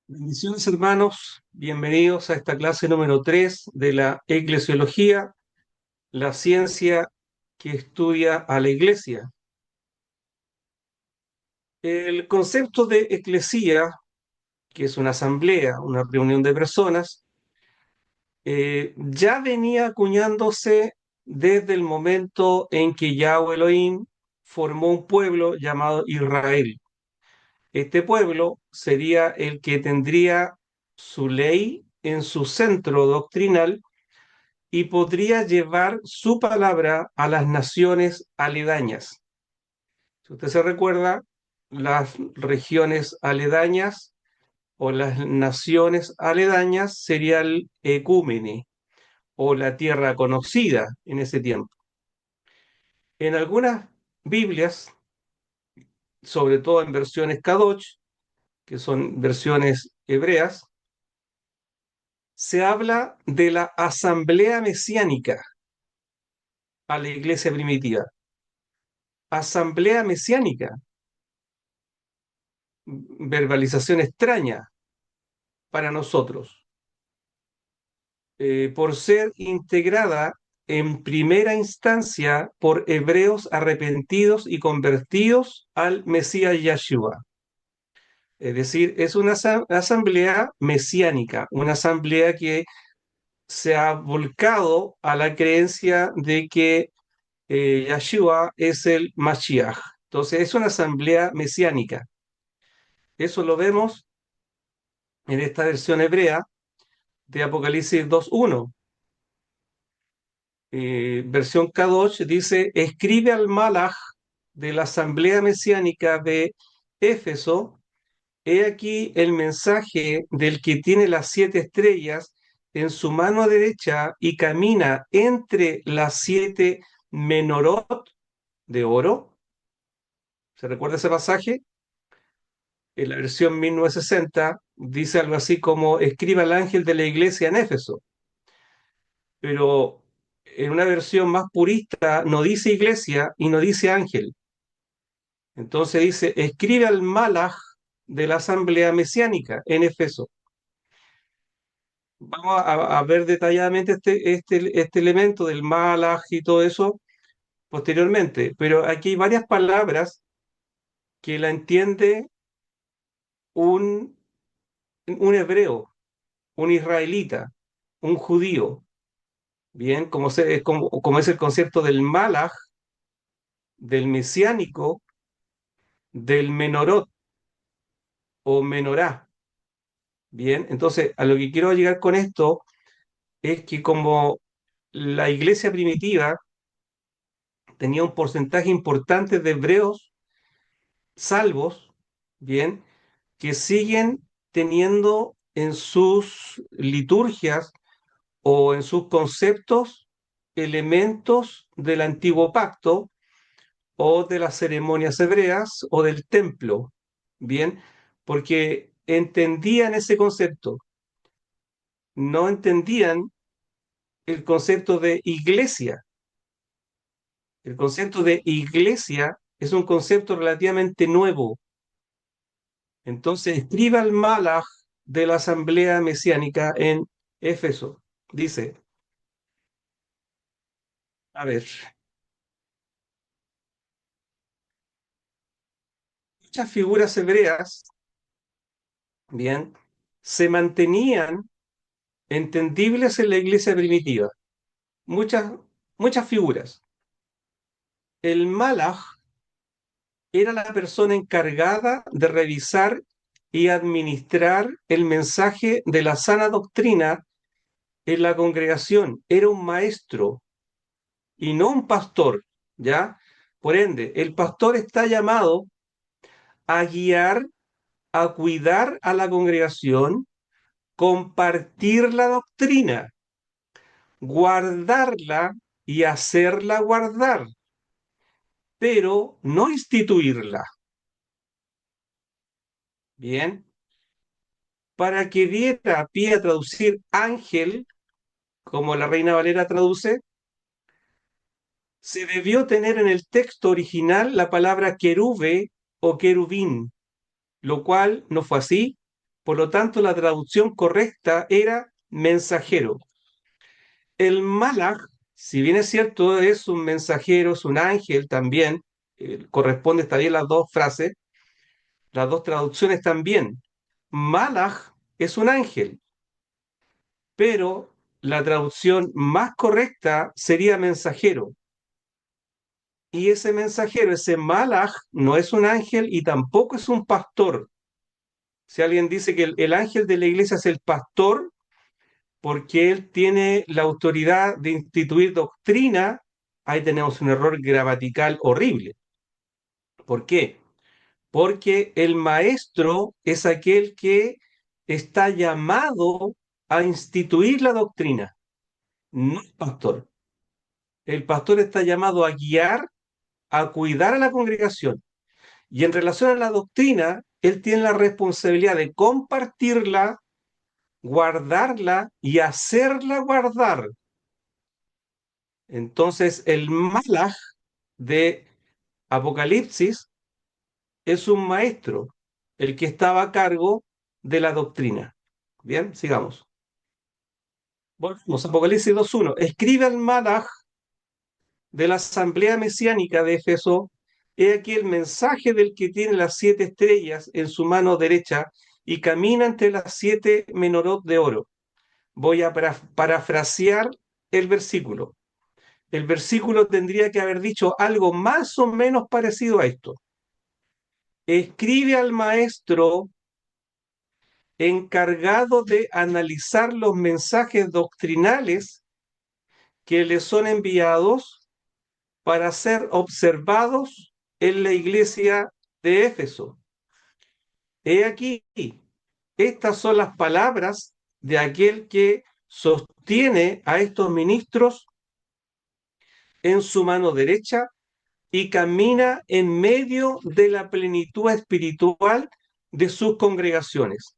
Bendiciones, hermanos. Bienvenidos a esta clase número 3 de la eclesiología, la ciencia que estudia a la iglesia. El concepto de eclesía, que es una asamblea, una reunión de personas, ya venía acuñándose desde el momento en que Yahweh Elohim formó un pueblo llamado Israel. Este pueblo sería el que tendría su ley en su centro doctrinal y podría llevar su palabra a las naciones aledañas. Si usted se recuerda, las regiones aledañas o las naciones aledañas sería el ecúmene o la tierra conocida en ese tiempo. En algunas Biblias, sobre todo en versiones Kadosh, que son versiones hebreas, se habla de la asamblea mesiánica a la iglesia primitiva. Asamblea mesiánica, verbalización extraña para nosotros, por ser integrada en primera instancia por hebreos arrepentidos y convertidos al Mesías Yahshua. Es decir, es una asamblea mesiánica, una asamblea que se ha volcado a la creencia de que Yahshua es el Mashiach. Entonces, es una asamblea mesiánica. Eso lo vemos en esta versión hebrea de Apocalipsis 2:1. Versión Kadosh dice: escribe al Malach de la asamblea mesiánica de Éfeso, he aquí el mensaje del que tiene las 7 estrellas en su mano derecha y camina entre las 7 menorot de oro. ¿Se recuerda ese pasaje? En la versión 1960 dice algo así como: escriba al ángel de la iglesia en Éfeso. Pero en una versión más purista no dice iglesia y no dice ángel. Entonces dice: escribe al Malach de la asamblea mesiánica en Éfeso. Vamos a ver detalladamente este elemento del Malach y todo eso posteriormente, pero aquí hay varias palabras que la entiende un, un hebreo, un israelita, un judío. Bien, como es el concepto del Malach, del mesiánico, del menorot o menorá. Bien, entonces a lo que quiero llegar con esto es que como la iglesia primitiva tenía un porcentaje importante de hebreos salvos, bien, que siguen teniendo en sus liturgias o en sus conceptos elementos del antiguo pacto o de las ceremonias hebreas o del templo, bien, porque entendían ese concepto, no entendían el concepto de iglesia. El concepto de iglesia es un concepto relativamente nuevo. Entonces, escriba al Malach de la asamblea mesiánica en Éfeso. Dice, a ver, muchas figuras hebreas, bien, se mantenían entendibles en la iglesia primitiva. Muchas, muchas figuras. El Malach era la persona encargada de revisar y administrar el mensaje de la sana doctrina en la congregación. Era un maestro y no un pastor, ¿ya? Por ende, el pastor está llamado a guiar, a cuidar a la congregación, compartir la doctrina, guardarla y hacerla guardar, pero no instituirla. Bien, para que diera pie a traducir ángel, como la Reina Valera traduce, se debió tener en el texto original la palabra querube o querubín, lo cual no fue así, Por lo tanto, la traducción correcta era mensajero. El malaj, si bien es cierto, es un mensajero, es un ángel también, corresponde, está bien las dos frases, las dos traducciones también. Malaj es un ángel, pero la traducción más correcta sería mensajero. Y ese mensajero, ese malaj, no es un ángel y tampoco es un pastor. Si alguien dice que el ángel de la iglesia es el pastor, porque él tiene la autoridad de instituir doctrina, ahí tenemos un error gramatical horrible. ¿Por qué? Porque el maestro es aquel que está llamado a instituir la doctrina, no el pastor. El pastor está llamado a guiar, a cuidar a la congregación. Y en relación a la doctrina, él tiene la responsabilidad de compartirla, guardarla y hacerla guardar. Entonces, el malaj de Apocalipsis es un maestro, el que estaba a cargo de la doctrina. Bien, sigamos. Volvemos, Apocalipsis 2.1. Escribe al malaj de la asamblea mesiánica de Éfeso, he aquí el mensaje del que tiene las 7 estrellas en su mano derecha y camina entre las 7 menorot de oro. Voy a parafrasear el versículo. El versículo tendría que haber dicho algo más o menos parecido a esto. Escribe al maestro encargado de analizar los mensajes doctrinales que le son enviados para ser observados en la iglesia de Éfeso. He aquí, estas son las palabras de aquel que sostiene a estos ministros en su mano derecha y camina en medio de la plenitud espiritual de sus congregaciones.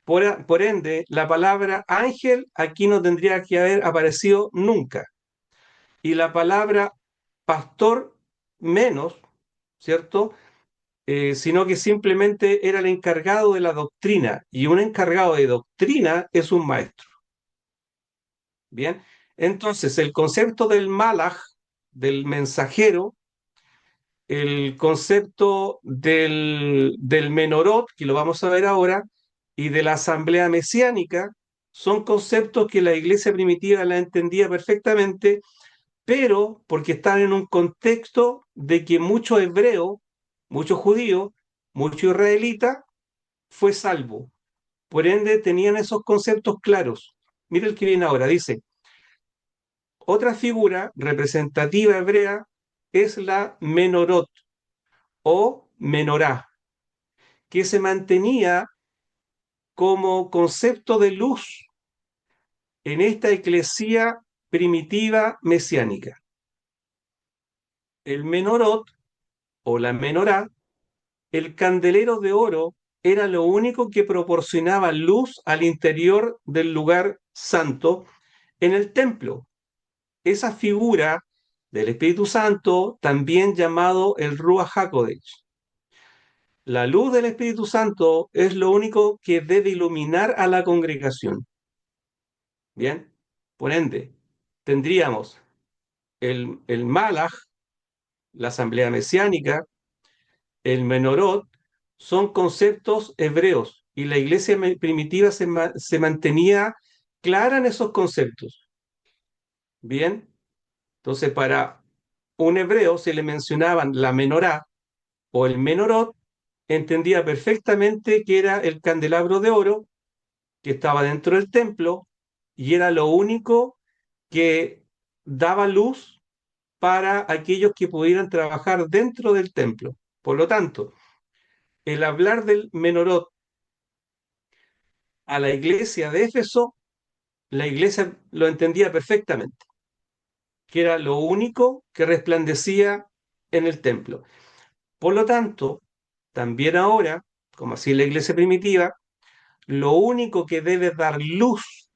Por ende, la palabra ángel aquí no tendría que haber aparecido nunca. Y la palabra pastor menos, ¿cierto? Sino que simplemente era el encargado de la doctrina. Y un encargado de doctrina es un maestro. Bien, entonces el concepto del malaj, del mensajero, el concepto del menorot, que lo vamos a ver ahora, y de la asamblea mesiánica, son conceptos que la iglesia primitiva la entendía perfectamente, pero porque están en un contexto de que mucho hebreo, mucho judío, mucho israelita fue salvo. Por ende, tenían esos conceptos claros. Mira el que viene ahora, dice, otra figura representativa hebrea es la menorot o menorá, que se mantenía como concepto de luz en esta eclesía primitiva mesiánica. El menorot o la menorá, el candelero de oro, era lo único que proporcionaba luz al interior del lugar santo en el templo. Esa figura del Espíritu Santo, también llamado el Ruach HaKodesh. La luz del Espíritu Santo es lo único que debe iluminar a la congregación. Bien, por ende, tendríamos el Malach, la asamblea mesiánica, el Menorot, son conceptos hebreos y la iglesia primitiva se mantenía clara en esos conceptos. Bien, entonces para un hebreo se le mencionaban la menorá o el menorot, entendía perfectamente que era el candelabro de oro que estaba dentro del templo y era lo único que daba luz para aquellos que pudieran trabajar dentro del templo. Por lo tanto, el hablar del menorot a la iglesia de Éfeso, la iglesia lo entendía perfectamente, que era lo único que resplandecía en el templo. Por lo tanto, también ahora, como así la iglesia primitiva, lo único que debe dar luz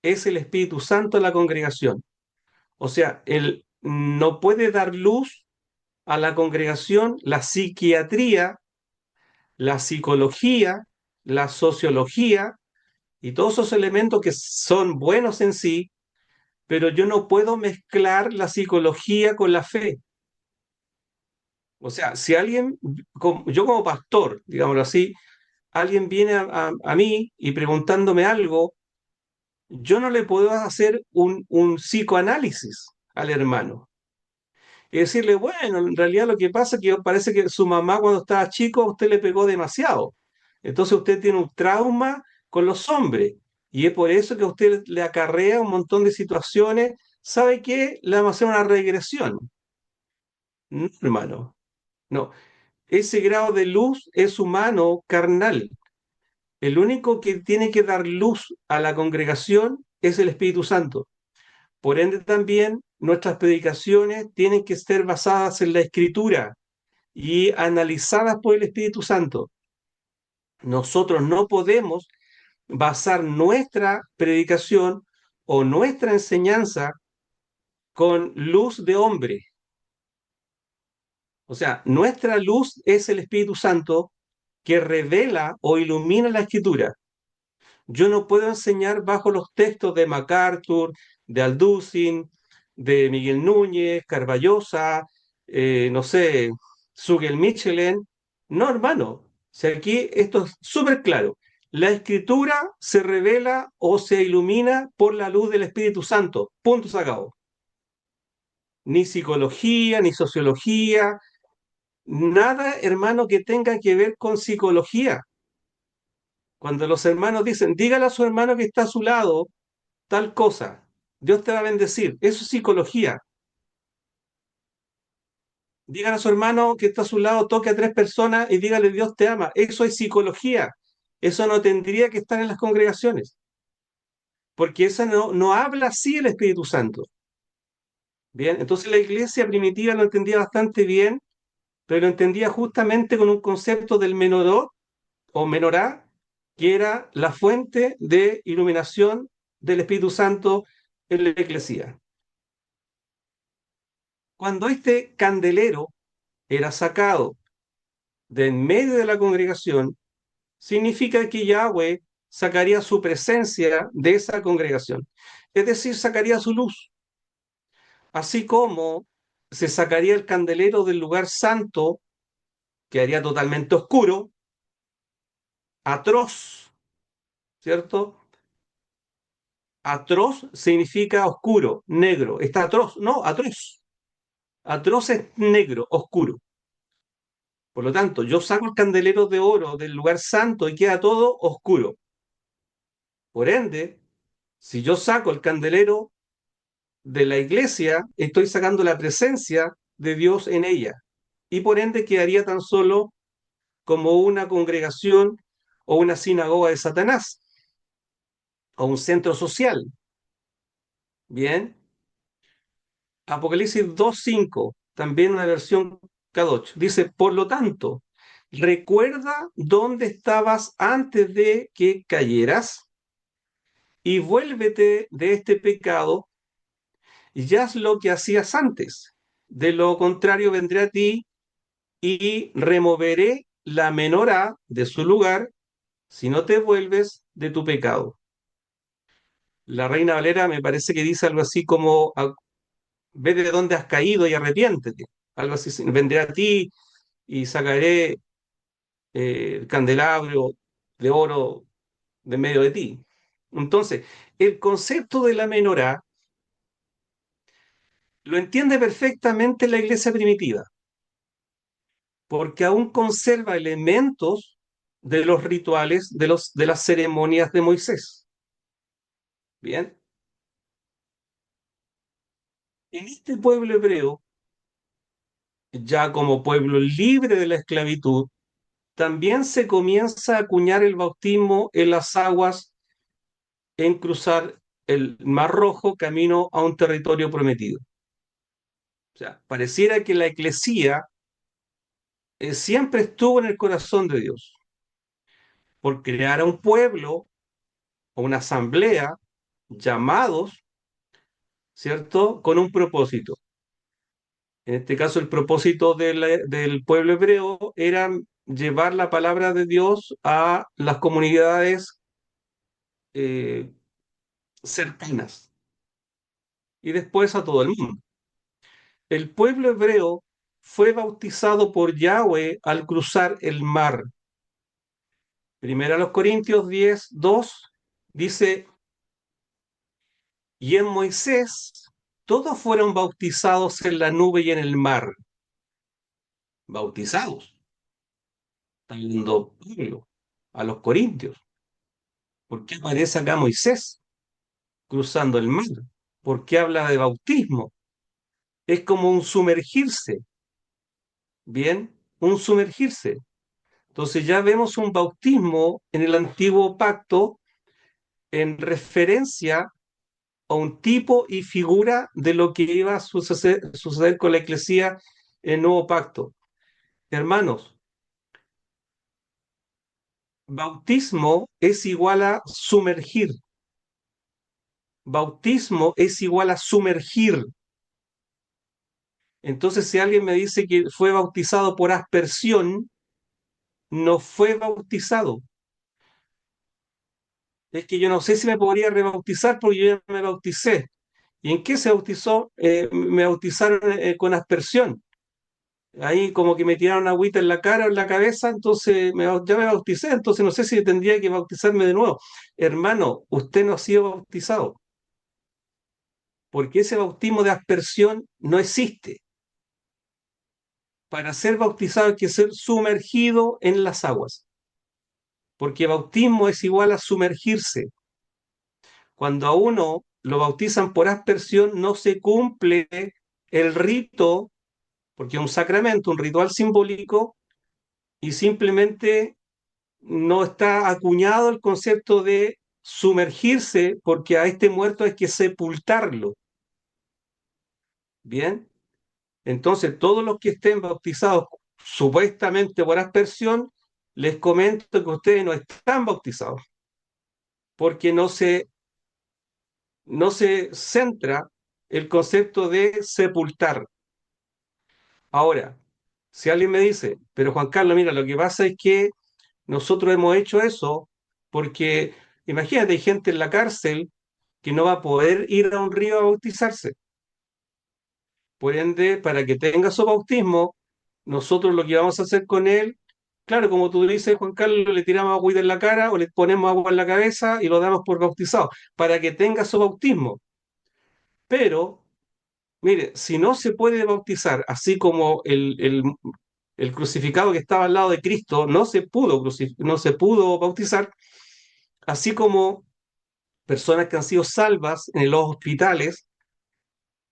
es el Espíritu Santo a la congregación. O sea, él no puede dar luz a la congregación la psiquiatría, la psicología, la sociología y todos esos elementos que son buenos en sí, pero yo no puedo mezclar la psicología con la fe. O sea, si alguien, yo como pastor, digámoslo así, alguien viene a mí y preguntándome algo, yo no le puedo hacer un psicoanálisis al hermano. Y decirle, bueno, en realidad lo que pasa es que parece que su mamá cuando estaba chico a usted le pegó demasiado. Entonces usted tiene un trauma con los hombres. Y es por eso que a usted le acarrea un montón de situaciones. ¿Sabe qué? Le vamos a hacer una regresión. No, hermano, no. Ese grado de luz es humano, carnal. El único que tiene que dar luz a la congregación es el Espíritu Santo. Por ende, también nuestras predicaciones tienen que ser basadas en la Escritura y analizadas por el Espíritu Santo. Nosotros no podemos basar nuestra predicación o nuestra enseñanza con luz de hombre. O sea, nuestra luz es el Espíritu Santo que revela o ilumina la Escritura. Yo no puedo enseñar bajo los textos de MacArthur, de Alducin, de Miguel Núñez, Carballosa, no sé, Sugel Michelin. No, hermano. Si aquí esto es súper claro. La escritura se revela o se ilumina por la luz del Espíritu Santo. Punto, se acabó. Ni psicología, ni sociología, nada, hermano, que tenga que ver con psicología. Cuando los hermanos dicen, dígale a su hermano que está a su lado, tal cosa. Dios te va a bendecir. Eso es psicología. Dígale a su hermano que está a su lado, toque a tres personas y dígale Dios te ama. Eso es psicología. Eso no tendría que estar en las congregaciones, porque esa no habla así el Espíritu Santo. Bien, entonces la iglesia primitiva lo entendía bastante bien, pero lo entendía justamente con un concepto del menoró o menorá, que era la fuente de iluminación del Espíritu Santo en la iglesia. Cuando este candelero era sacado de en medio de la congregación, significa que Yahweh sacaría su presencia de esa congregación. Es decir, sacaría su luz, así como se sacaría el candelero del lugar santo, que haría totalmente oscuro, atroz, ¿cierto? Atroz significa oscuro, negro. Está atroz, no, atroz. Atroz es negro, oscuro. Por lo tanto, yo saco el candelero de oro del lugar santo y queda todo oscuro. Por ende, si yo saco el candelero de la iglesia, estoy sacando la presencia de Dios en ella. Y por ende quedaría tan solo como una congregación o una sinagoga de Satanás o un centro social. Bien. Apocalipsis 2:5, también una versión Kadosh, dice, por lo tanto, recuerda dónde estabas antes de que cayeras y vuélvete de este pecado y haz lo que hacías antes. De lo contrario, vendré a ti y removeré la menorá de su lugar si no te vuelves de tu pecado. La Reina Valera me parece que dice algo así como, ve de dónde has caído y arrepiéntete. Algo así, vendré a ti y sacaré el candelabro de oro de medio de ti. Entonces, el concepto de la menorá lo entiende perfectamente la iglesia primitiva, porque aún conserva elementos de los rituales de las ceremonias de Moisés. Bien, en este pueblo hebreo, ya como pueblo libre de la esclavitud, también se comienza a acuñar el bautismo en las aguas en cruzar el Mar Rojo camino a un territorio prometido. O sea, pareciera que la eclesía siempre estuvo en el corazón de Dios, por crear a un pueblo o una asamblea llamados, ¿cierto?, con un propósito. En este caso, el propósito del pueblo hebreo era llevar la palabra de Dios a las comunidades eh, cercanas y después a todo el mundo. El pueblo hebreo fue bautizado por Yahweh al cruzar el mar. Primero a los Corintios 10:2 dice, y en Moisés todos fueron bautizados en la nube y en el mar. Bautizados, está hablando Pablo a los Corintios. ¿Por qué aparece acá Moisés cruzando el mar? ¿Por qué habla de bautismo? Es como un sumergirse, ¿bien? Un sumergirse. Entonces ya vemos un bautismo en el antiguo pacto en referencia a un tipo y figura de lo que iba a suceder con la Iglesia en el nuevo pacto. Hermanos, bautismo es igual a sumergir. Bautismo es igual a sumergir. Entonces, si alguien me dice que fue bautizado por aspersión, no fue bautizado. Es que yo no sé si me podría rebautizar porque yo ya me bauticé. ¿Y en qué se bautizó? Me bautizaron con aspersión. Ahí como que me tiraron agüita en la cara o en la cabeza, entonces ya me bauticé, entonces no sé si tendría que bautizarme de nuevo. Hermano, usted no ha sido bautizado, porque ese bautismo de aspersión no existe. Para ser bautizado hay que ser sumergido en las aguas, porque bautismo es igual a sumergirse. Cuando a uno lo bautizan por aspersión, no se cumple el rito, porque es un sacramento, un ritual simbólico, y simplemente no está acuñado el concepto de sumergirse, porque a este muerto hay que sepultarlo. Bien, entonces todos los que estén bautizados supuestamente por aspersión, les comento que ustedes no están bautizados, porque no se centra el concepto de sepultar. Ahora, si alguien me dice, pero Juan Carlos, mira, lo que pasa es que nosotros hemos hecho eso porque, imagínate, hay gente en la cárcel que no va a poder ir a un río a bautizarse. Por ende, para que tenga su bautismo, nosotros lo que vamos a hacer con él, claro, como tú dices, Juan Carlos, le tiramos agua en la cara o le ponemos agua en la cabeza y lo damos por bautizado, para que tenga su bautismo. Pero, mire, si no se puede bautizar, así como el crucificado que estaba al lado de Cristo no se pudo bautizar, así como personas que han sido salvas en los hospitales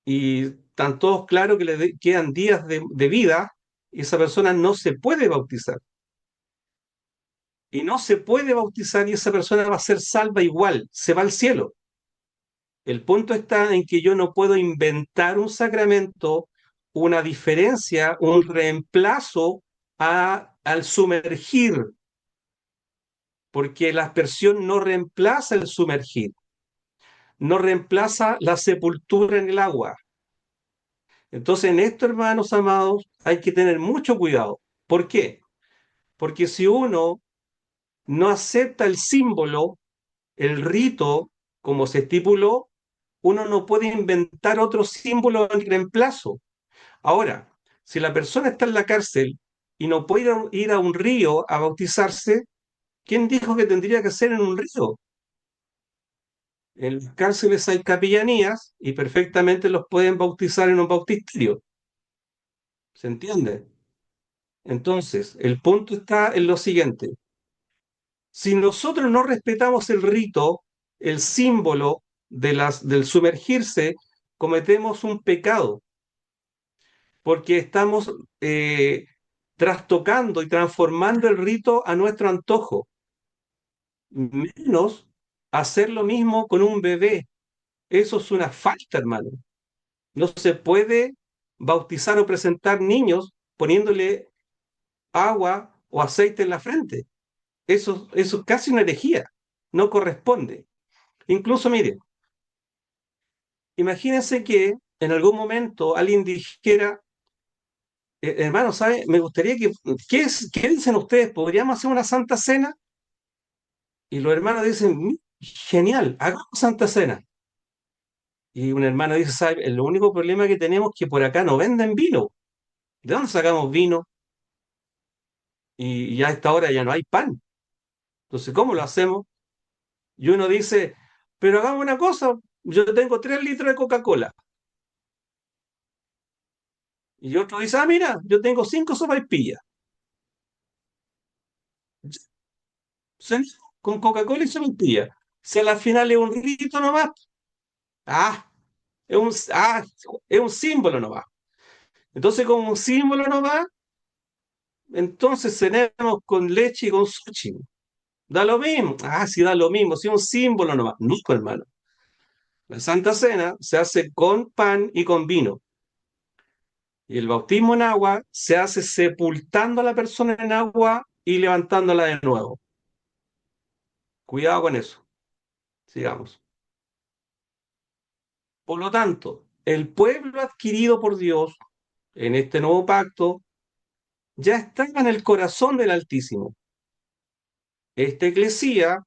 y están todos claros que quedan días de vida, y esa persona no se puede bautizar. Y no se puede bautizar y esa persona va a ser salva igual, se va al cielo. El punto está en que yo no puedo inventar un sacramento, una diferencia, un reemplazo al sumergir, porque la aspersión no reemplaza el sumergir, no reemplaza la sepultura en el agua. Entonces, en esto, hermanos amados, hay que tener mucho cuidado. ¿Por qué? Porque si uno no acepta el símbolo, el rito, como se estipuló, uno no puede inventar otro símbolo en reemplazo. Ahora, si la persona está en la cárcel y no puede ir a un río a bautizarse, ¿quién dijo que tendría que ser en un río? En las cárceles hay capillanías y perfectamente los pueden bautizar en un bautisterio. ¿Se entiende? Entonces, el punto está en lo siguiente. Si nosotros no respetamos el rito, el símbolo del sumergirse, cometemos un pecado, porque estamos trastocando y transformando el rito a nuestro antojo. Menos hacer lo mismo con un bebé. Eso es una falta, hermano. No se puede bautizar o presentar niños poniéndole agua o aceite en la frente. Eso es casi una herejía. No corresponde. Incluso, mire, imagínense que en algún momento alguien dijera, hermano, ¿sabe? Me gustaría que, ¿qué dicen ustedes? ¿Podríamos hacer una Santa Cena? Y los hermanos dicen, genial, hagamos Santa Cena. Y un hermano dice, ¿sabe? El único problema que tenemos es que por acá no venden vino. ¿De dónde sacamos vino? Y ya a esta hora ya no hay pan. Entonces, ¿cómo lo hacemos? Y uno dice, pero hagamos una cosa, yo tengo 3 litros de Coca-Cola. Y otro dice, ah, mira, yo tengo 5 sopaipillas. Con Coca-Cola y sopaipillas. Si a la final es un rito nomás, ah, es un, ah, es un símbolo nomás. Entonces, como un símbolo nomás, entonces cenemos con leche y con sushi. Da lo mismo. Ah, sí, da lo mismo. Sí, un símbolo nomás. No, pues, hermano. La Santa Cena se hace con pan y con vino. Y el bautismo en agua se hace sepultando a la persona en agua y levantándola de nuevo. Cuidado con eso. Sigamos. Por lo tanto, el pueblo adquirido por Dios en este nuevo pacto ya estaba en el corazón del Altísimo. Esta eclesía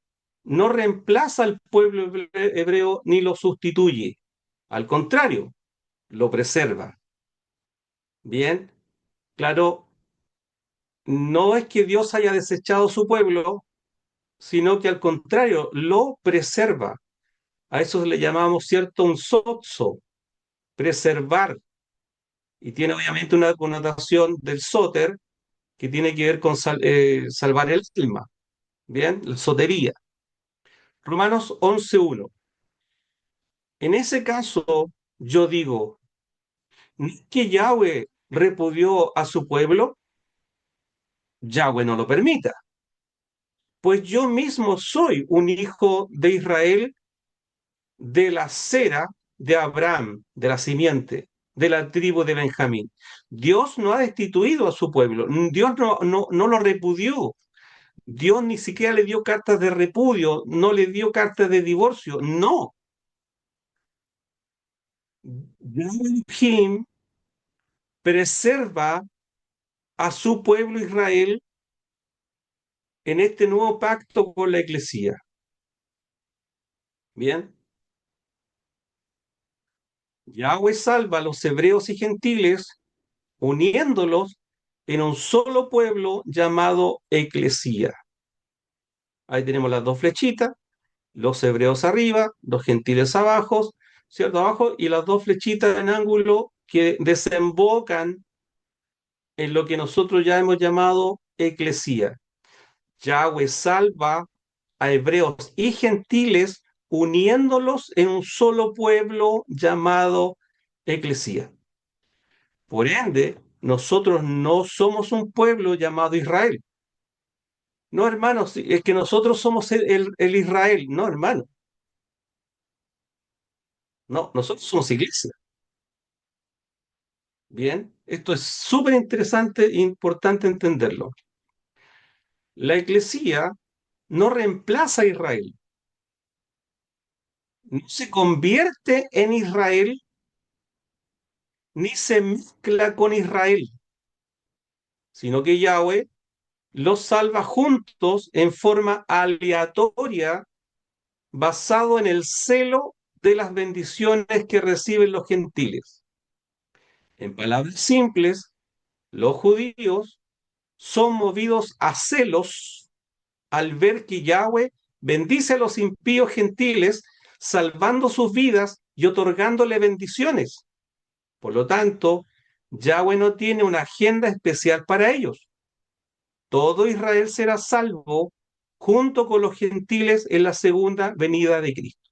no reemplaza al pueblo hebreo ni lo sustituye. Al contrario, lo preserva. Bien, claro, no es que Dios haya desechado su pueblo, sino que al contrario, lo preserva. A eso le llamamos, ¿cierto? Un sozo, preservar. Y tiene obviamente una connotación del soter que tiene que ver con salvar el alma. Bien, la sotería. Romanos 11:1. En ese caso, yo digo, ¿no es que Yahweh repudió a su pueblo? Yahweh no lo permita. Pues yo mismo soy un hijo de Israel de la cera de Abraham, de la simiente, de la tribu de Benjamín. Dios no ha destituido a su pueblo, Dios no lo repudió, Dios ni siquiera le dio cartas de repudio, no le dio cartas de divorcio, no. Elohim preserva a su pueblo Israel en este nuevo pacto con la Iglesia. Bien, Yahweh salva a los hebreos y gentiles uniéndolos en un solo pueblo llamado Eclesía. Ahí tenemos las dos flechitas, los hebreos arriba, los gentiles abajo, ¿cierto? Abajo, y las dos flechitas en ángulo que desembocan en lo que nosotros ya hemos llamado Eclesía. Yahweh salva a hebreos y gentiles uniéndolos en un solo pueblo llamado Eclesía. Por ende, nosotros no somos un pueblo llamado Israel. No, hermanos, es que nosotros somos el Israel. No, hermano. No, nosotros somos iglesia. Bien, esto es súper interesante e importante entenderlo. La iglesia no reemplaza a Israel, no se convierte en Israel ni se mezcla con Israel, sino que Yahweh los salva juntos en forma aleatoria, basado en el celo de las bendiciones que reciben los gentiles. En palabras simples, los judíos son movidos a celos al ver que Yahweh bendice a los impíos gentiles, salvando sus vidas y otorgándole bendiciones. Por lo tanto, Yahweh no tiene una agenda especial para ellos. Todo Israel será salvo junto con los gentiles en la segunda venida de Cristo.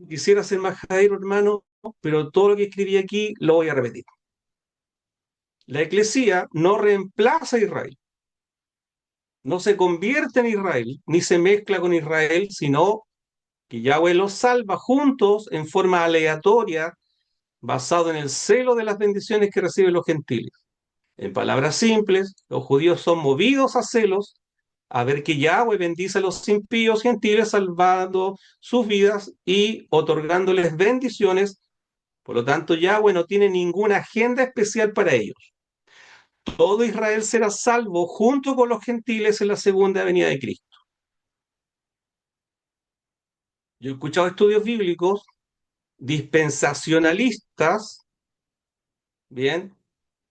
Quisiera ser más Jairo, hermano, pero todo lo que escribí aquí lo voy a repetir. La Iglesia no reemplaza a Israel, no se convierte en Israel, ni se mezcla con Israel, sino que Yahweh los salva juntos en forma aleatoria, basado en el celo de las bendiciones que reciben los gentiles. En palabras simples, los judíos son movidos a celos a ver que Yahweh bendice a los impíos gentiles, salvando sus vidas y otorgándoles bendiciones Por lo tanto, Yahweh no tiene ninguna agenda especial para ellos. Todo Israel será salvo junto con los gentiles en la segunda venida de Cristo. Yo he escuchado estudios bíblicos dispensacionalistas, bien,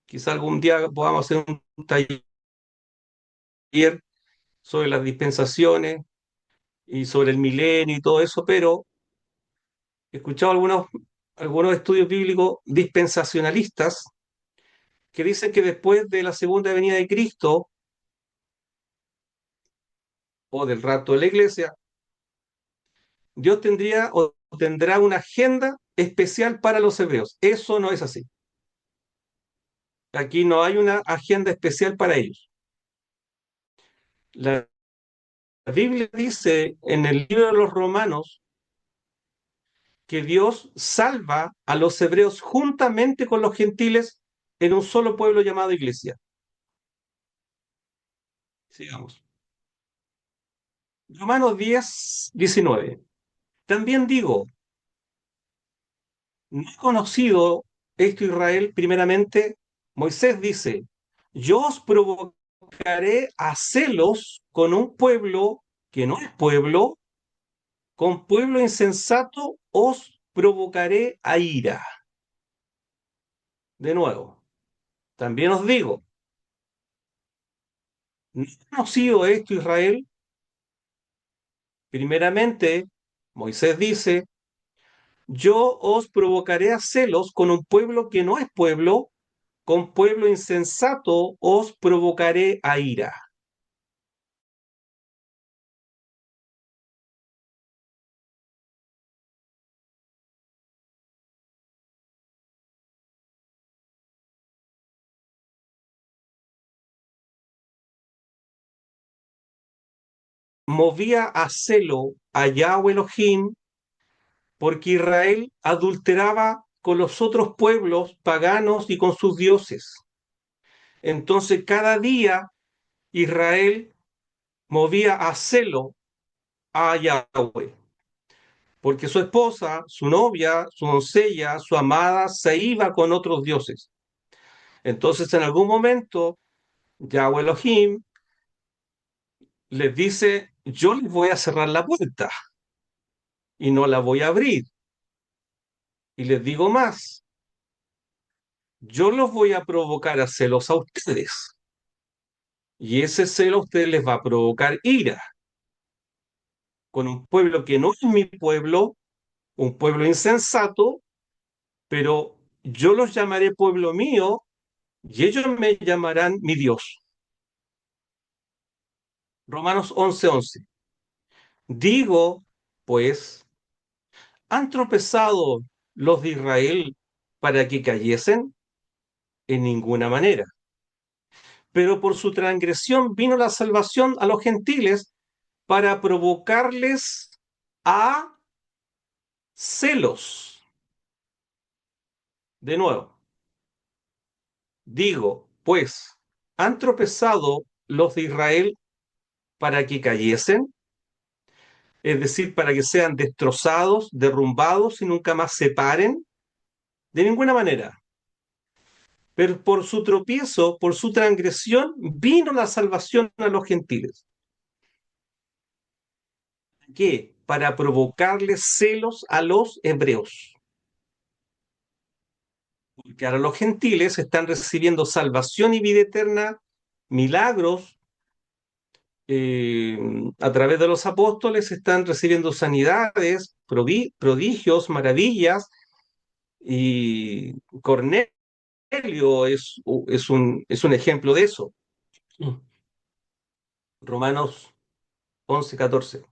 quizá algún día podamos hacer un taller sobre las dispensaciones y sobre el milenio y todo eso, pero he escuchado algunos estudios bíblicos dispensacionalistas que dicen que después de la segunda venida de Cristo o del rapto de la iglesia, Dios tendría o tendrá una agenda especial para los hebreos. Eso no es así. Aquí no hay una agenda especial para ellos. La Biblia dice en el libro de los Romanos que Dios salva a los hebreos juntamente con los gentiles en un solo pueblo llamado iglesia. Sigamos. Romanos 10:19. También digo, no he conocido esto Israel, primeramente, Moisés dice, yo os provocaré a celos con un pueblo que no es pueblo, con pueblo insensato os provocaré a ira. De nuevo, también os digo, no he conocido esto Israel, primeramente, Moisés dice, yo os provocaré a celos con un pueblo que no es pueblo, con pueblo insensato os provocaré a ira. Movía a celo a Yahweh Elohim porque Israel adulteraba con los otros pueblos paganos y con sus dioses. Entonces cada día Israel movía a celo a Yahweh, porque su esposa, su novia, su doncella, su amada se iba con otros dioses. Entonces en algún momento Yahweh Elohim les dice, yo les voy a cerrar la puerta y no la voy a abrir. Y les digo más, yo los voy a provocar a celos a ustedes. Y ese celo a ustedes les va a provocar ira con un pueblo que no es mi pueblo, un pueblo insensato, pero yo los llamaré pueblo mío y ellos me llamarán mi Dios. Romanos 11:11. Digo, pues, ¿han tropezado los de Israel para que cayesen? En ninguna manera. Pero por su transgresión vino la salvación a los gentiles para provocarles a celos. De nuevo, digo, pues, ¿han tropezado los de Israel para que cayesen? Es decir, para que sean destrozados, derrumbados y nunca más se paren. De ninguna manera. Pero por su tropiezo, por su transgresión, vino la salvación a los gentiles. ¿Qué? Para provocarles celos a los hebreos. Porque ahora los gentiles están recibiendo salvación y vida eterna, milagros, a través de los apóstoles están recibiendo sanidades, prodigios, maravillas, y Cornelio es un ejemplo de eso. Romanos 11:14.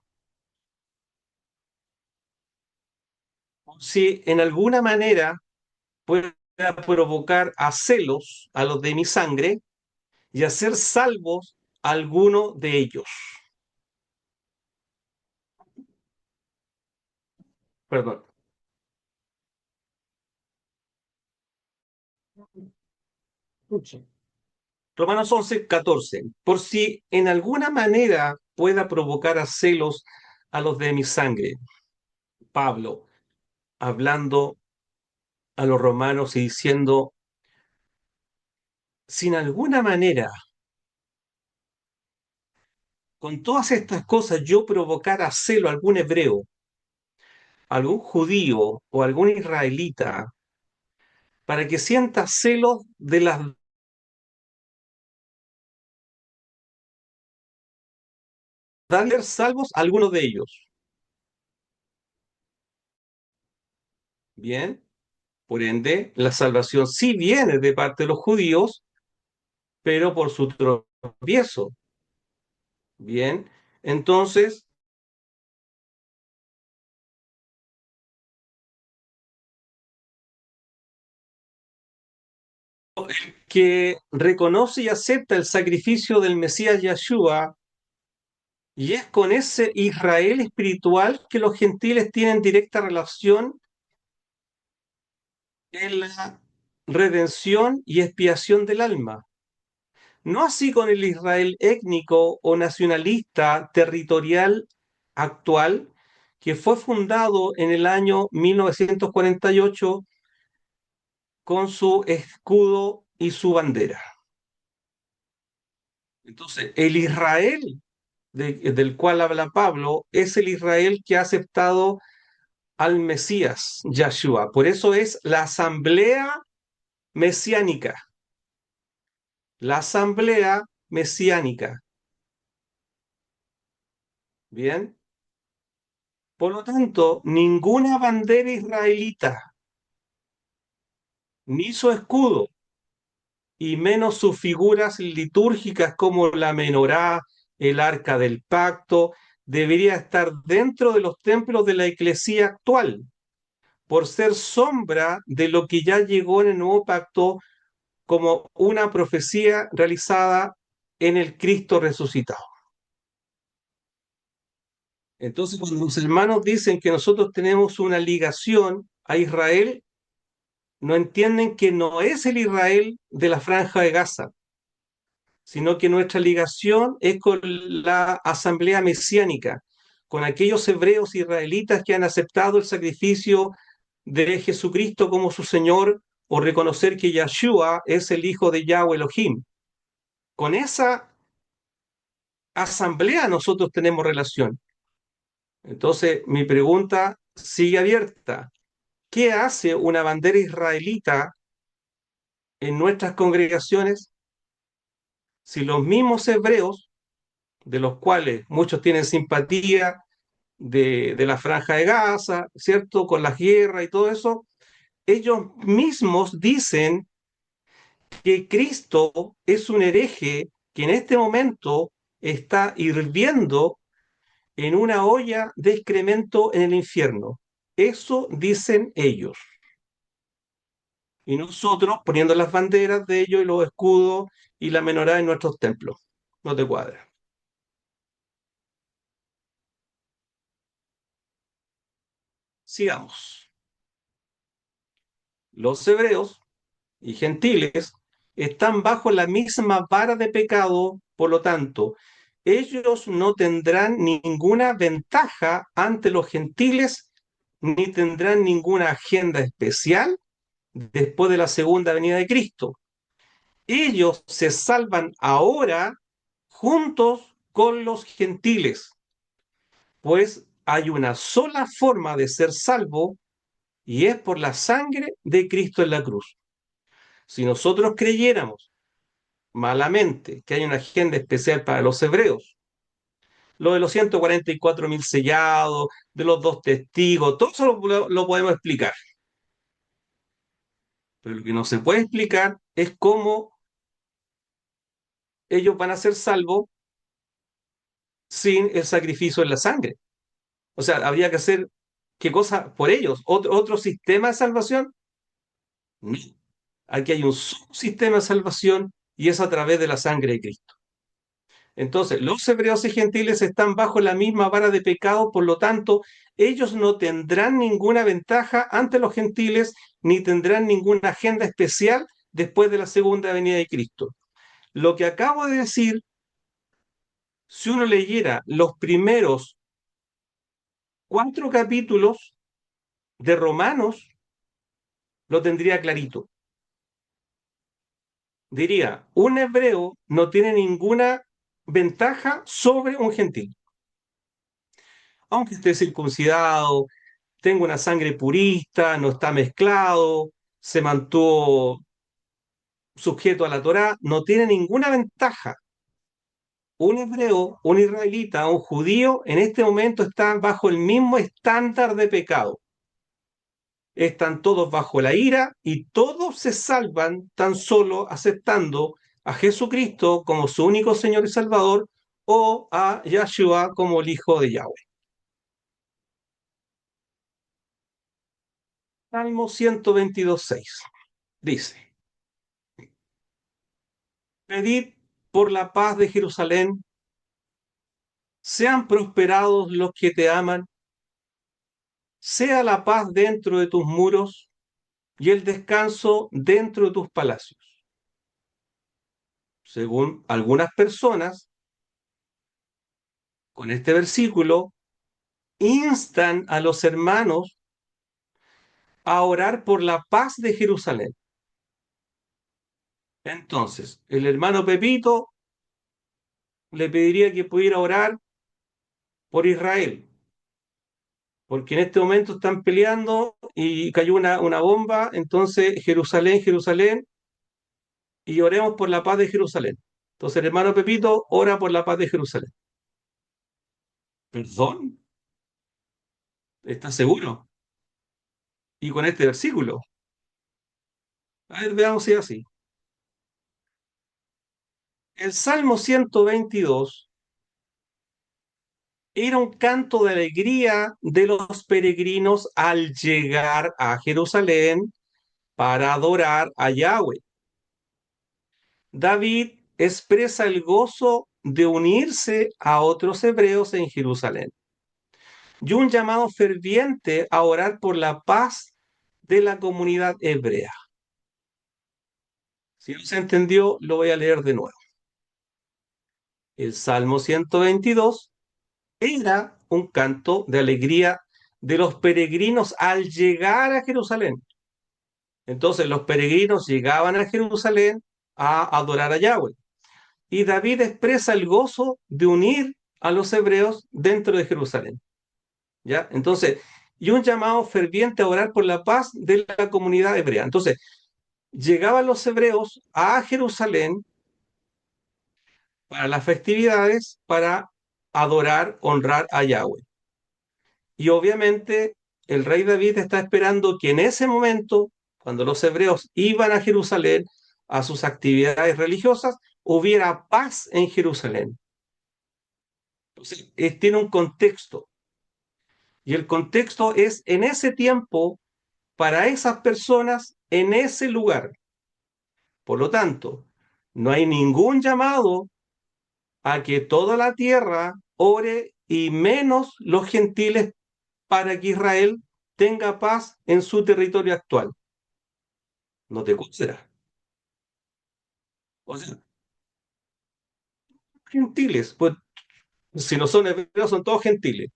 Si en alguna manera pueda provocar a celos a los de mi sangre y hacer salvos a alguno de ellos. Perdón. Romanos 11:14. Por si en alguna manera pueda provocar a celos a los de mi sangre. Pablo, hablando a los romanos y diciendo, si en alguna manera, con todas estas cosas, yo provocara celo a algún hebreo, algún judío o algún israelita, para que sienta celos de las darles salvos a algunos de ellos. Bien, por ende, la salvación sí viene de parte de los judíos, pero por su tropiezo. Bien, entonces, que reconoce y acepta el sacrificio del Mesías Yeshua, y es con ese Israel espiritual que los gentiles tienen directa relación en la redención y expiación del alma. No así con el Israel étnico o nacionalista territorial actual, que fue fundado en el año 1948 con su escudo y su bandera. Entonces, el Israel del cual habla Pablo es el Israel que ha aceptado al Mesías, Yahshua. Por eso es la asamblea mesiánica, la asamblea mesiánica. Bien, por lo tanto, ninguna bandera israelita, ni su escudo, y menos sus figuras litúrgicas como la menorá, el arca del pacto, debería estar dentro de los templos de la iglesia actual, por ser sombra de lo que ya llegó en el nuevo pacto como una profecía realizada en el Cristo resucitado. Entonces, cuando los hermanos dicen que nosotros tenemos una ligación a Israel, no entienden que no es el Israel de la franja de Gaza, sino que nuestra ligación es con la asamblea mesiánica, con aquellos hebreos israelitas que han aceptado el sacrificio de Jesucristo como su Señor o reconocer que Yahshua es el Hijo de Yahweh Elohim. Con esa asamblea nosotros tenemos relación. Entonces, mi pregunta sigue abierta. ¿Qué hace una bandera israelita en nuestras congregaciones si los mismos hebreos, de los cuales muchos tienen simpatía de la franja de Gaza, ¿cierto? Con la guerra y todo eso, ellos mismos dicen que Cristo es un hereje que en este momento está hirviendo en una olla de excremento en el infierno? Eso dicen ellos. Y nosotros poniendo las banderas de ellos y los escudos y la menorá en nuestros templos. No te cuadra. Sigamos. Los hebreos y gentiles están bajo la misma vara de pecado, por lo tanto, ellos no tendrán ninguna ventaja ante los gentiles ni tendrán ninguna agenda especial después de la segunda venida de Cristo. Ellos se salvan ahora juntos con los gentiles, pues hay una sola forma de ser salvo y es por la sangre de Cristo en la cruz. Si nosotros creyéramos malamente que hay una agenda especial para los hebreos, lo de los 144.000 sellados, de los dos testigos, todo eso lo podemos explicar. Pero lo que no se puede explicar es cómo ellos van a ser salvos sin el sacrificio en la sangre. O sea, habría que hacer qué cosa por ellos, otro sistema de salvación. No. Aquí hay un sistema de salvación y es a través de la sangre de Cristo. Entonces, los hebreos y gentiles están bajo la misma vara de pecado, por lo tanto, ellos no tendrán ninguna ventaja ante los gentiles ni tendrán ninguna agenda especial después de la segunda venida de Cristo. Lo que acabo de decir, si uno leyera los primeros 4 capítulos de Romanos, lo tendría clarito. Diría, un hebreo no tiene ninguna ventaja sobre un gentil. Aunque esté circuncidado, tenga una sangre purista, no está mezclado, se mantuvo sujeto a la Torá, no tiene ninguna ventaja. Un hebreo, un israelita, un judío, en este momento están bajo el mismo estándar de pecado. Están todos bajo la ira y todos se salvan tan solo aceptando a Jesucristo como su único Señor y Salvador o a Yahshua como el Hijo de Yahweh. Salmo 122:6 dice, pedid por la paz de Jerusalén, sean prosperados los que te aman, sea la paz dentro de tus muros y el descanso dentro de tus palacios. Según algunas personas, con este versículo instan a los hermanos a orar por la paz de Jerusalén. Entonces, el hermano Pepito le pediría que pudiera orar por Israel, porque en este momento están peleando y cayó una bomba, entonces Jerusalén, Jerusalén, y oremos por la paz de Jerusalén. Entonces el hermano Pepito ora por la paz de Jerusalén. ¿Perdón? ¿Estás seguro? Y con este versículo. A ver, veamos si es así. El Salmo 122 era un canto de alegría de los peregrinos al llegar a Jerusalén para adorar a Yahweh. David expresa el gozo de unirse a otros hebreos en Jerusalén y un llamado ferviente a orar por la paz de la comunidad hebrea. Si no se entendió, lo voy a leer de nuevo. El Salmo 122 era un canto de alegría de los peregrinos al llegar a Jerusalén. Entonces los peregrinos llegaban a Jerusalén a adorar a Yahweh. Y David expresa el gozo de unir a los hebreos dentro de Jerusalén. ¿Ya? Entonces, y un llamado ferviente a orar por la paz de la comunidad hebrea. Entonces, llegaban los hebreos a Jerusalén para las festividades, para adorar, honrar a Yahweh. Y obviamente el rey David está esperando que en ese momento, cuando los hebreos iban a Jerusalén a sus actividades religiosas, hubiera paz en Jerusalén. Entonces, tiene un contexto. Y el contexto es en ese tiempo, para esas personas, en ese lugar. Por lo tanto, no hay ningún llamado a que toda la tierra ore y menos los gentiles para que Israel tenga paz en su territorio actual. ¿No te considera? O sea, gentiles, pues si no son hebreos, son todos gentiles.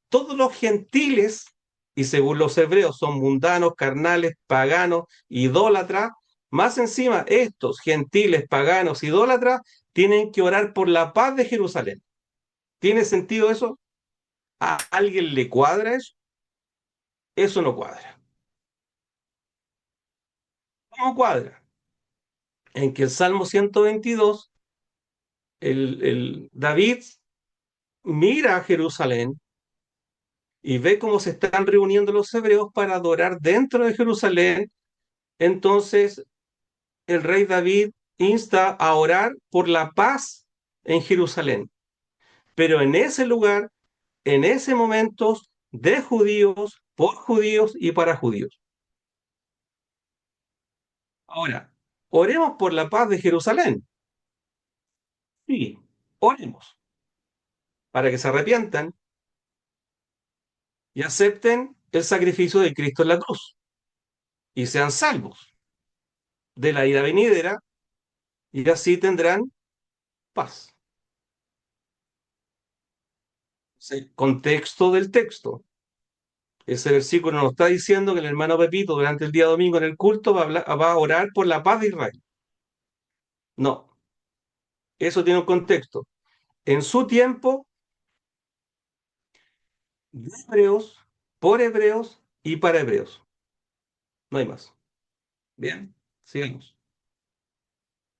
Todos los gentiles, y según los hebreos, son mundanos, carnales, paganos, idólatras. Más encima, estos gentiles, paganos, idólatras, tienen que orar por la paz de Jerusalén. ¿Tiene sentido eso? ¿A alguien le cuadra eso? Eso no cuadra. ¿Cómo cuadra? En que el Salmo 122, el David mira a Jerusalén y ve cómo se están reuniendo los hebreos para adorar dentro de Jerusalén. Entonces el rey David insta a orar por la paz en Jerusalén, pero en ese lugar, en ese momento, de judíos, por judíos y para judíos. Ahora, oremos por la paz de Jerusalén. Sí, oremos para que se arrepientan y acepten el sacrificio de Cristo en la cruz y sean salvos de la ira venidera y así tendrán paz. Sí. Contexto del texto. Ese versículo nos está diciendo que el hermano Pepito durante el día domingo en el culto va a orar por la paz de Israel. No, eso tiene un contexto. En su tiempo, de hebreos, por hebreos y para hebreos. No hay más. Bien, sigamos.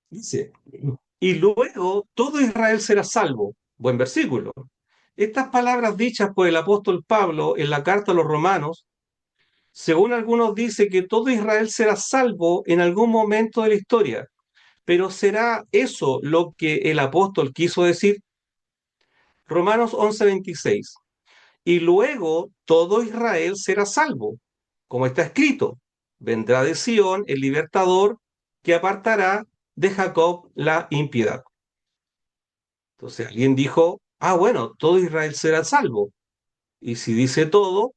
Dice, y luego todo Israel será salvo. Buen versículo. Estas palabras dichas por el apóstol Pablo en la carta a los romanos, según algunos dice que todo Israel será salvo en algún momento de la historia. Pero ¿será eso lo que el apóstol quiso decir? Romanos 11:26. Y luego todo Israel será salvo, como está escrito. Vendrá de Sión el libertador que apartará de Jacob la impiedad. Entonces alguien dijo, ah, bueno, todo Israel será salvo. Y si dice todo,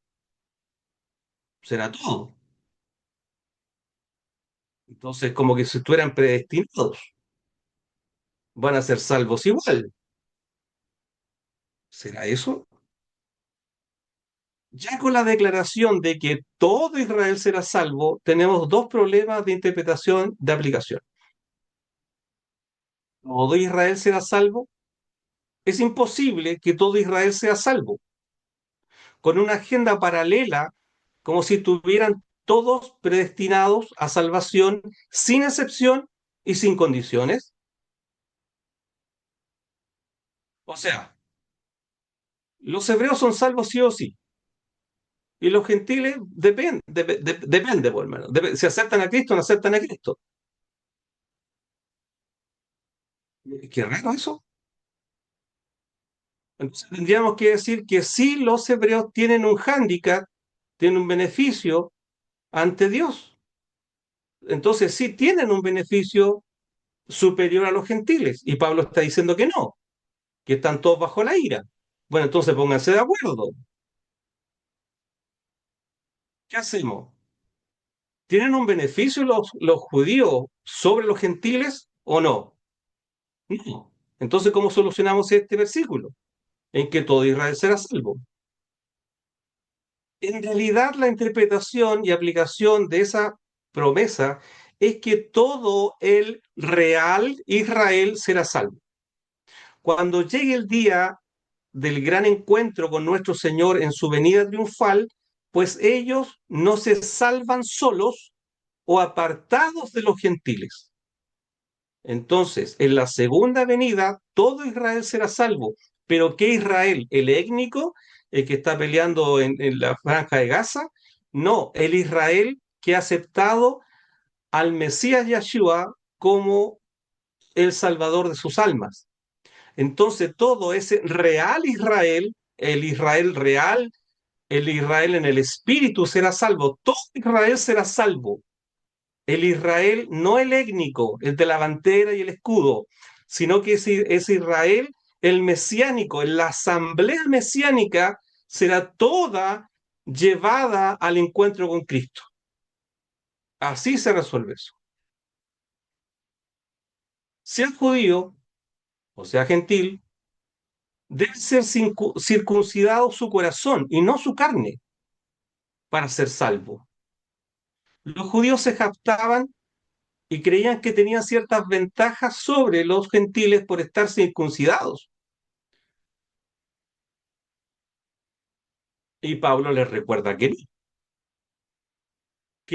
será todo. Entonces, como que si estuvieran predestinados, van a ser salvos igual. ¿Será eso? Ya con la declaración de que todo Israel será salvo, tenemos dos problemas de interpretación de aplicación. ¿Todo Israel será salvo? Es imposible que todo Israel sea salvo, con una agenda paralela, como si estuvieran todos predestinados a salvación sin excepción y sin condiciones. O sea, los hebreos son salvos sí o sí, y los gentiles depende, por hermano. Si aceptan a Cristo o no aceptan a Cristo. Qué raro eso. Entonces tendríamos que decir que sí los hebreos tienen un hándicap, tienen un beneficio ante Dios. Entonces sí tienen un beneficio superior a los gentiles. Y Pablo está diciendo que no, que están todos bajo la ira. Bueno, entonces pónganse de acuerdo. ¿Qué hacemos? ¿Tienen un beneficio los judíos sobre los gentiles o no? No. Entonces, ¿cómo solucionamos este versículo? En que todo Israel será salvo. En realidad, la interpretación y aplicación de esa promesa es que todo el real Israel será salvo. Cuando llegue el día del gran encuentro con nuestro Señor en su venida triunfal, pues ellos no se salvan solos o apartados de los gentiles. Entonces, en la segunda venida, todo Israel será salvo. Pero ¿qué Israel? ¿El étnico, el que está peleando en la franja de Gaza? No, el Israel que ha aceptado al Mesías Yeshua como el salvador de sus almas. Entonces, todo ese real Israel, el Israel real, el Israel en el espíritu será salvo. Todo Israel será salvo. El Israel, no el étnico, el de la bandera y el escudo, sino que es Israel el mesiánico, la asamblea mesiánica será toda llevada al encuentro con Cristo. Así se resuelve eso. Sea judío o sea gentil, debe ser circuncidado su corazón y no su carne para ser salvo. Los judíos se jactaban y creían que tenían ciertas ventajas sobre los gentiles por estar circuncidados. Y Pablo les recuerda que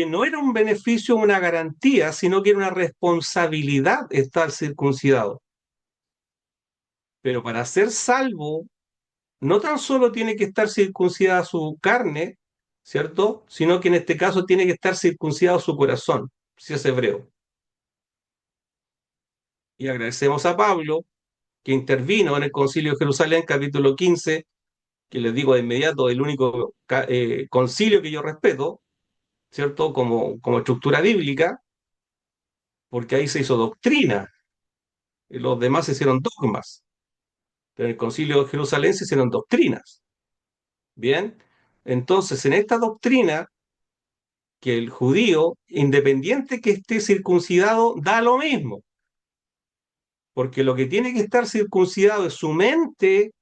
no era un beneficio o una garantía, sino que era una responsabilidad estar circuncidado. Pero para ser salvo, no tan solo tiene que estar circuncidada su carne, ¿cierto? Sino que en este caso tiene que estar circuncidado su corazón, si es hebreo. Y agradecemos a Pablo, que intervino en el Concilio de Jerusalén, capítulo 15, que les digo de inmediato, el único concilio que yo respeto, ¿cierto? Como estructura bíblica, porque ahí se hizo doctrina, y los demás se hicieron dogmas, pero en el Concilio de Jerusalén se hicieron doctrinas. Bien, entonces en esta doctrina, que el judío, independiente que esté circuncidado, da lo mismo, porque lo que tiene que estar circuncidado es su mente,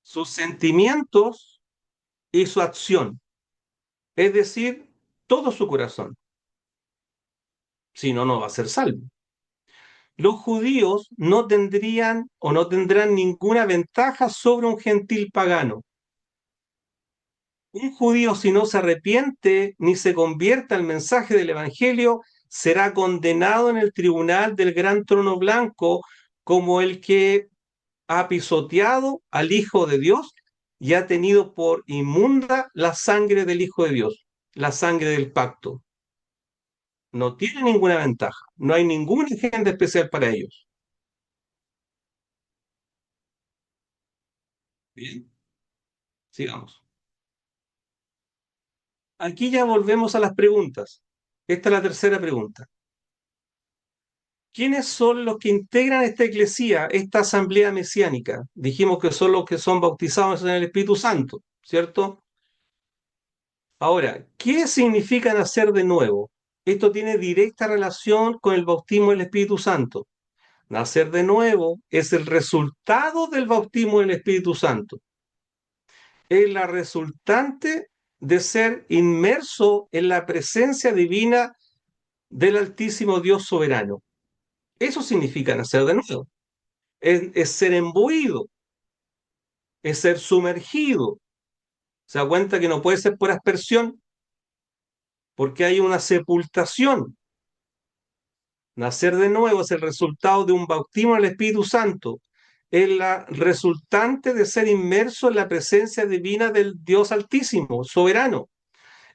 sus sentimientos y su acción, es decir, todo su corazón. Si no, no va a ser salvo. Los judíos no tendrían o no tendrán ninguna ventaja sobre un gentil pagano. Un judío, si no se arrepiente ni se convierte al mensaje del Evangelio, será condenado en el tribunal del gran trono blanco como el que ha pisoteado al Hijo de Dios y ha tenido por inmunda la sangre del Hijo de Dios, la sangre del pacto. No tiene ninguna ventaja, no hay ninguna agenda especial para ellos. Bien, sigamos. Aquí ya volvemos a las preguntas. Esta es la tercera pregunta. ¿Quiénes son los que integran esta iglesia, esta asamblea mesiánica? Dijimos que son los que son bautizados en el Espíritu Santo, ¿cierto? Ahora, ¿qué significa nacer de nuevo? Esto tiene directa relación con el bautismo del Espíritu Santo. Nacer de nuevo es el resultado del bautismo del Espíritu Santo. Es la resultante de ser inmerso en la presencia divina del Altísimo Dios soberano. Eso significa nacer de nuevo. Es ser embuido, es ser sumergido. Se da cuenta que no puede ser por aspersión porque hay una sepultación. Nacer de nuevo es el resultado de un bautismo en el Espíritu Santo. Es la resultante de ser inmerso en la presencia divina del Dios Altísimo, soberano.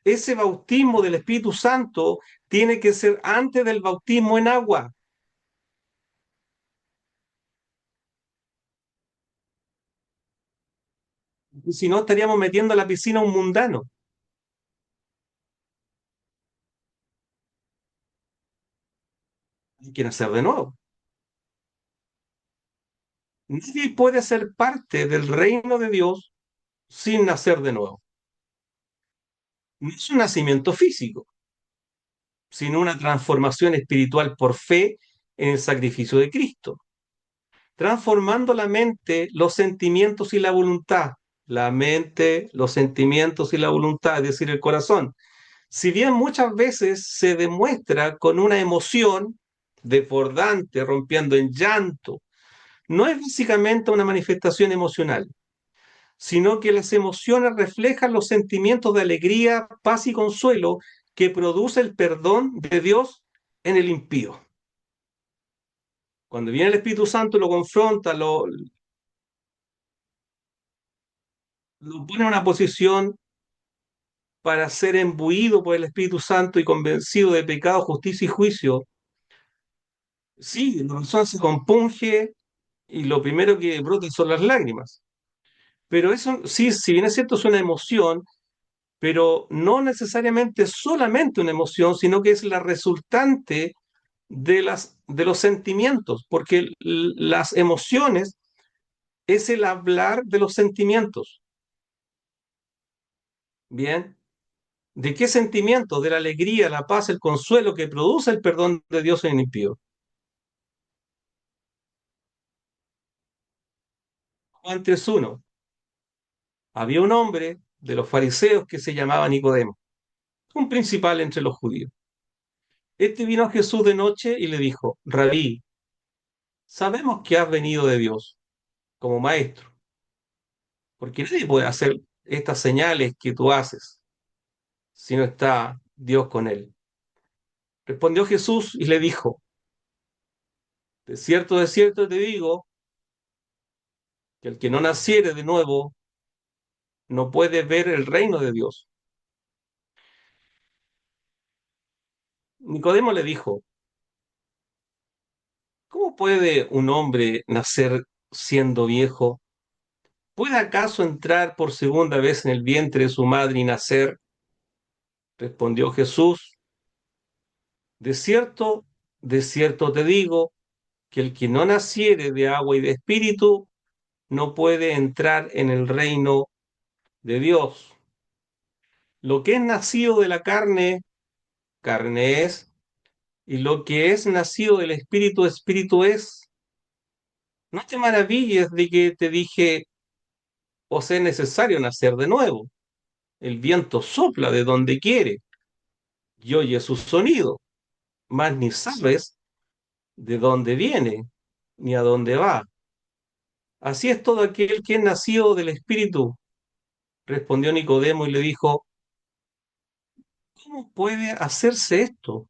Ese bautismo del Espíritu Santo tiene que ser antes del bautismo en agua. Si no, estaríamos metiendo a la piscina a un mundano. Hay que nacer de nuevo. Nadie puede ser parte del reino de Dios sin nacer de nuevo. No es un nacimiento físico, sino una transformación espiritual por fe en el sacrificio de Cristo, transformando la mente, los sentimientos y la voluntad. La mente, los sentimientos y la voluntad, es decir, el corazón. Si bien muchas veces se demuestra con una emoción desbordante, rompiendo en llanto, no es básicamente una manifestación emocional, sino que las emociones reflejan los sentimientos de alegría, paz y consuelo que produce el perdón de Dios en el impío. Cuando viene el Espíritu Santo lo confronta, lo pone en una posición para ser embuido por el Espíritu Santo y convencido de pecado, justicia y juicio. Sí, la razón se compunge y lo primero que brota son las lágrimas. Pero eso, sí, si bien es cierto, es una emoción, pero no necesariamente solamente una emoción, sino que es la resultante de los sentimientos, porque las emociones es el hablar de los sentimientos. Bien, ¿de qué sentimientos? De la alegría, la paz, el consuelo que produce el perdón de Dios en el impío. Juan 3:1. Había un hombre de los fariseos que se llamaba Nicodemo, un principal entre los judíos. Este vino a Jesús de noche y le dijo: Rabí, sabemos que has venido de Dios como maestro, porque nadie puede hacer estas señales que tú haces si no está Dios con él. Respondió Jesús y le dijo: de cierto te digo, que el que no naciere de nuevo no puede ver el reino de Dios. Nicodemo le dijo: ¿cómo puede un hombre nacer siendo viejo? ¿Puede acaso entrar por segunda vez en el vientre de su madre y nacer? Respondió Jesús: de cierto te digo, que el que no naciere de agua y de espíritu no puede entrar en el reino de Dios. Lo que es nacido de la carne, carne es, y lo que es nacido del espíritu, espíritu es. No te maravilles de que te dije, os es necesario nacer de nuevo. El viento sopla de donde quiere y oye su sonido, mas ni sabes de dónde viene ni a dónde va. Así es todo aquel que es nacido del Espíritu. Respondió Nicodemo y le dijo, ¿cómo puede hacerse esto?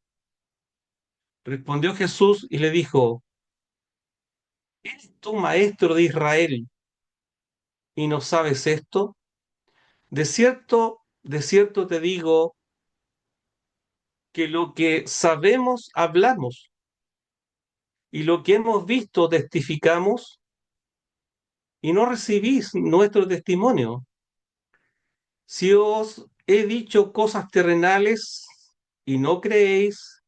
Respondió Jesús y le dijo, ¿eres tú maestro de Israel y no sabes esto? De cierto te digo que lo que sabemos hablamos y lo que hemos visto testificamos y no recibís nuestro testimonio. Si os he dicho cosas terrenales y no creéis,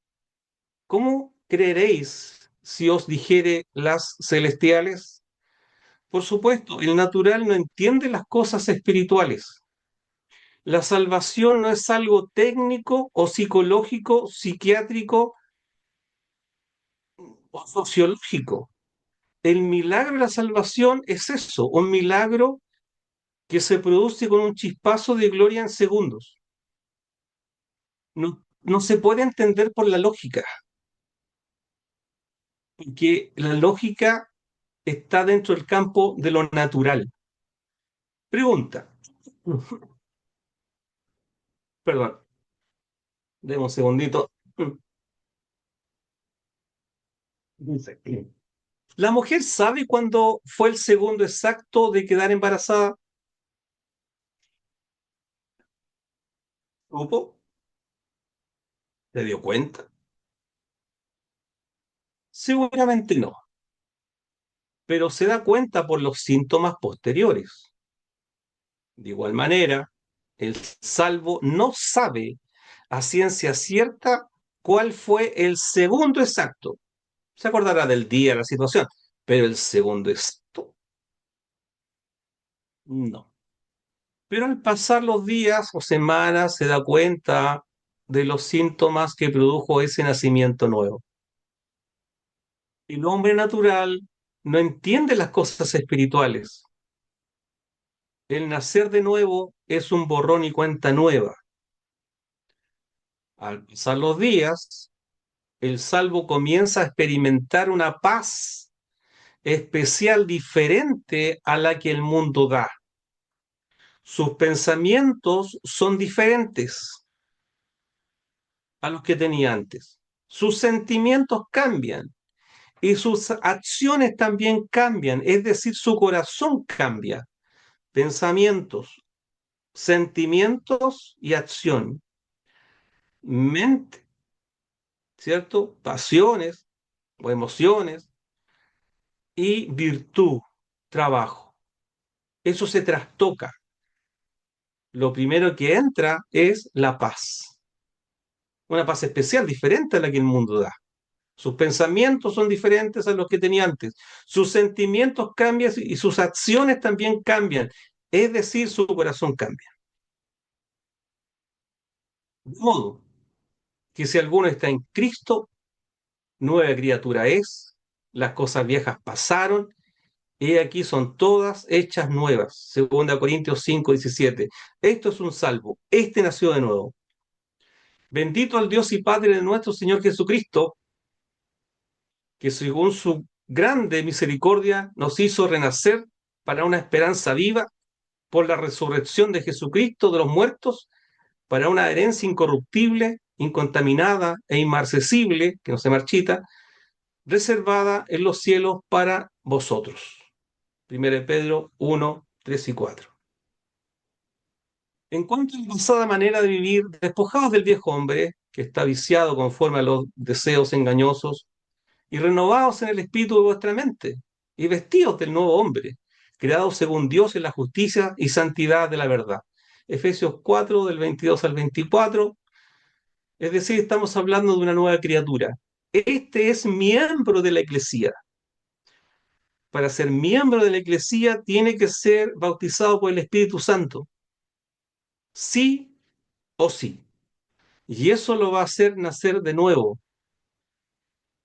¿cómo creeréis si os dijere las celestiales? Por supuesto, el natural no entiende las cosas espirituales. La salvación no es algo técnico o psicológico, psiquiátrico o sociológico. El milagro de la salvación es eso, un milagro que se produce con un chispazo de gloria en segundos. No se puede entender por la lógica, porque la lógica está dentro del campo de lo natural. Pregunta, perdón, deme un segundito. Dice, ¿la mujer sabe cuándo fue el segundo exacto de quedar embarazada? ¿Supo? ¿Se dio cuenta? Seguramente no, pero se da cuenta por los síntomas posteriores. De igual manera, el salvo no sabe a ciencia cierta cuál fue el segundo exacto. Se acordará del día, la situación, pero el segundo exacto, no. Pero al pasar los días o semanas se da cuenta de los síntomas que produjo ese nacimiento nuevo. El hombre natural no entiende las cosas espirituales. El nacer de nuevo es un borrón y cuenta nueva. Al pasar los días, el salvo comienza a experimentar una paz especial diferente a la que el mundo da. Sus pensamientos son diferentes a los que tenía antes. Sus sentimientos cambian y sus acciones también cambian, es decir, su corazón cambia. Pensamientos, sentimientos y acción. Mente, ¿cierto? Pasiones o emociones y virtud, trabajo. Eso se trastoca. Lo primero que entra es la paz. Una paz especial, diferente a la que el mundo da. Sus pensamientos son diferentes a los que tenía antes. Sus sentimientos cambian y sus acciones también cambian. Es decir, su corazón cambia. De modo que si alguno está en Cristo, nueva criatura es, las cosas viejas pasaron, y aquí son todas hechas nuevas. Segunda Corintios 5:17. Esto es un salvo. Este nació de nuevo. Bendito al Dios y Padre de nuestro Señor Jesucristo, que según su grande misericordia nos hizo renacer para una esperanza viva por la resurrección de Jesucristo de los muertos, para una herencia incorruptible, incontaminada e inmarcesible, que no se marchita, reservada en los cielos para vosotros. 1 Pedro 1, 3 y 4. En cuanto a la pasada manera de vivir, despojados del viejo hombre, que está viciado conforme a los deseos engañosos, y renovados en el espíritu de vuestra mente, y vestidos del nuevo hombre, creados según Dios en la justicia y santidad de la verdad. Efesios 4, del 22 al 24, es decir, estamos hablando de una nueva criatura. Este es miembro de la iglesia. Para ser miembro de la iglesia tiene que ser bautizado por el Espíritu Santo, sí o sí. Y eso lo va a hacer nacer de nuevo.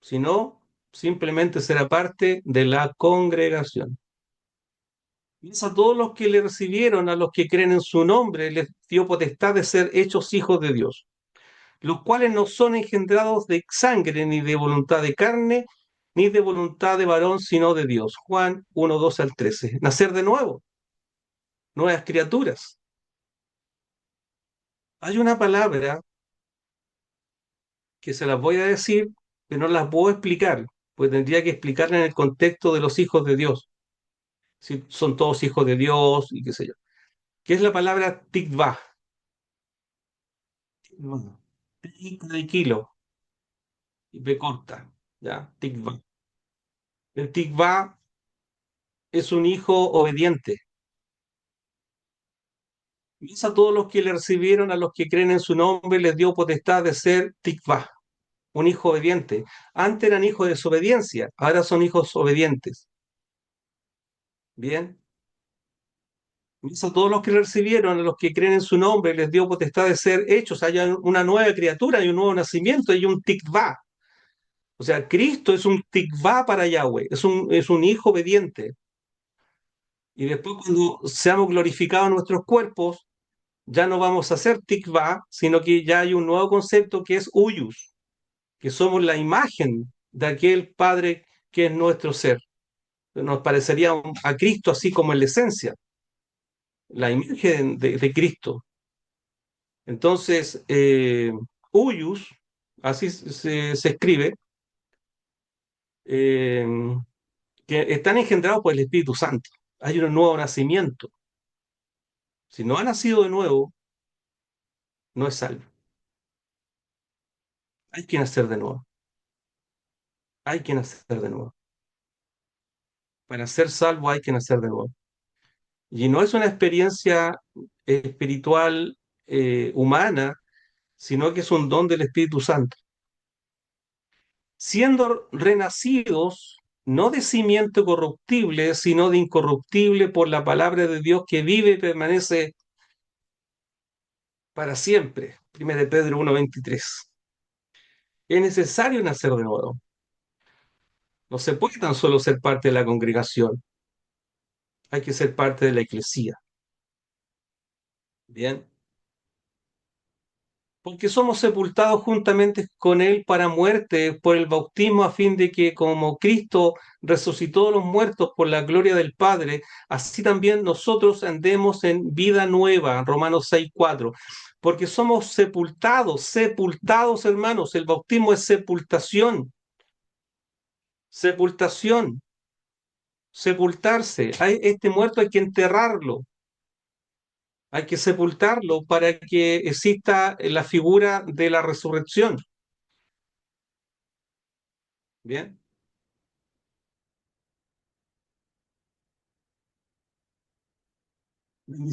Si no, simplemente será parte de la congregación. Y a todos los que le recibieron, a los que creen en su nombre, les dio potestad de ser hechos hijos de Dios, los cuales no son engendrados de sangre, ni de voluntad de carne, ni de voluntad de varón, sino de Dios. Juan 1, 12 al 13. Nacer de nuevo, nuevas criaturas. Hay una palabra que se las voy a decir, pero no las puedo explicar, pues tendría que explicarla en el contexto de los hijos de Dios. Si son todos hijos de Dios y qué sé yo. ¿Qué es la palabra tikvah? Tik de kilo y B corta, ¿ya? Tikvah. El tikvah es un hijo obediente. Y a todos los que le recibieron, a los que creen en su nombre, les dio potestad de ser tikvah, un hijo obediente. Antes eran hijos de desobediencia, ahora son hijos obedientes. Bien. Y a todos los que le recibieron, a los que creen en su nombre, les dio potestad de ser hechos. Hay una nueva criatura, hay un nuevo nacimiento, hay un tikvah. O sea, Cristo es un tikvah para Yahweh, es un hijo obediente. Y después cuando seamos glorificados en nuestros cuerpos, ya no vamos a ser tikvah, sino que ya hay un nuevo concepto que es uyus, que somos la imagen de aquel Padre que es nuestro ser. Nos parecería a Cristo así como en la esencia, la imagen de Cristo. Entonces, uyus, así se escribe, eh, que están engendrados por el Espíritu Santo. Hay un nuevo nacimiento. Si no ha nacido de nuevo, no es salvo. Hay que nacer de nuevo. Hay que nacer de nuevo. Para ser salvo hay que nacer de nuevo. Y no es una experiencia espiritual humana, sino que es un don del Espíritu Santo. Siendo renacidos no de simiente corruptible, sino de incorruptible por la palabra de Dios que vive y permanece para siempre. 1 Pedro 1:23. Es necesario nacer de nuevo. No se puede tan solo ser parte de la congregación, hay que ser parte de la eclesía. Bien. Porque somos sepultados juntamente con Él para muerte por el bautismo, a fin de que como Cristo resucitó a los muertos por la gloria del Padre, así también nosotros andemos en vida nueva, Romanos 6:4. Porque somos sepultados, sepultados hermanos, el bautismo es sepultación, sepultación, sepultarse. Este muerto hay que enterrarlo, hay que sepultarlo para que exista la figura de la resurrección. Bien.